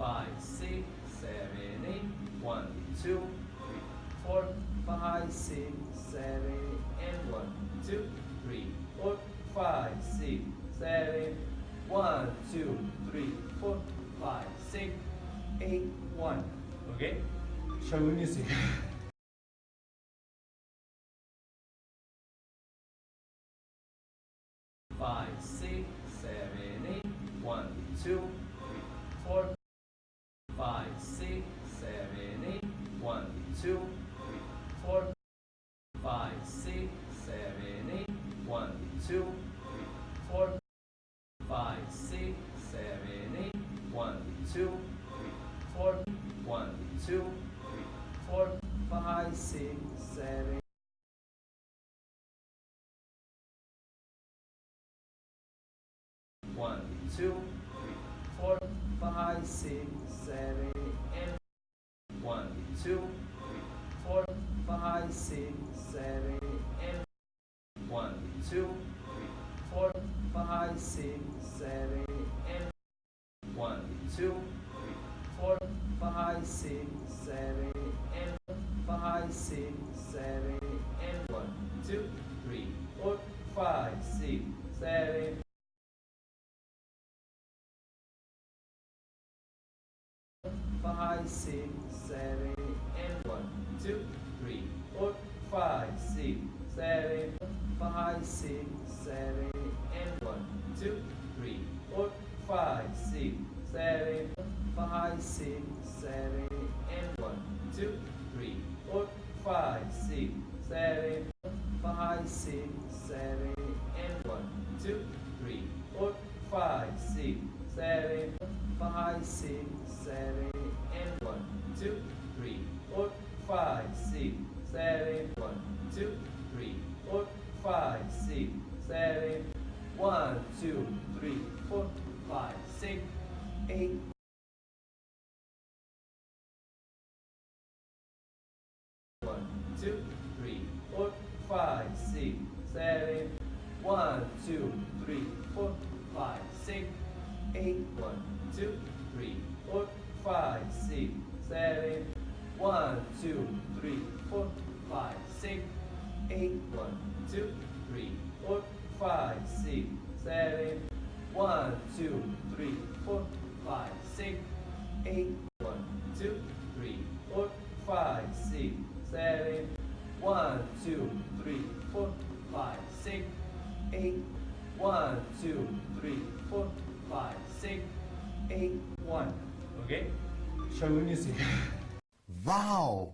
5, 6, 7, 8. 1, 2, 3, 4, 5, 6, 7, and 1, 2, 3, 4, 5, 6, 7. 1, 2, 3, 4, 5, 6, 8, 1. Okay? Show me music. 5, 6, 7, 8. 1, 2, 3, 4, 5, 6, 7, 8. 1, 2, 3, 4, 5, 6, 7, 8. 1, 2, 3, 4, 5, 6, 7, 8. 1, 2, 3, 4. 1, 2, 3, 4, 5, 6, 7. 1, 2, 3, 4, 5, 6, 7, and 1, 2, 3, 4, 5, 6, 7, and 1, 2, 3, 4, 5, 6, 7, and 1, 2, 3, 4, 5, 6, 7, and 5, 6, 7, and 1, 2, 3, 4, 5, 6, 7. 5, 6, 7, and 1, 2, 3, 4, 5, 6, 7, 5, 6, 7, and 1, 2, 3, 4, 5, 6, 7, 5, 6, 7, and 1, 2, 3, 4, 5, 6, 7, 5, 6, 7, and 1, 2, 3, 4, 5, 6, 7, 5, 6, 7, and 1, 2, 3, 4, 5, 6, 7, 1, 2, 3, 4, 5, 6, 7, 1, 2, 3, 4, 5, 6, 8. 1, 2, 3, 4, 5, 6, 7. 1, 2, 3, 4, 5, 6, 8. 1, 2, 3, 4, 5, 6, 7. 1, 2, 3, 4, 5, 6, 8. 1, 2, 3, 4, 5, 6, 7. 1, 2, 3, 4, 5, 6, 8. 1, 2, 3, 4, 5, 6, 7. 1, 2, 3, 4, 5, 6, 8. 1, 2, 3, 4, 5, 6, 8, 1. Okay? Show me music. Wow!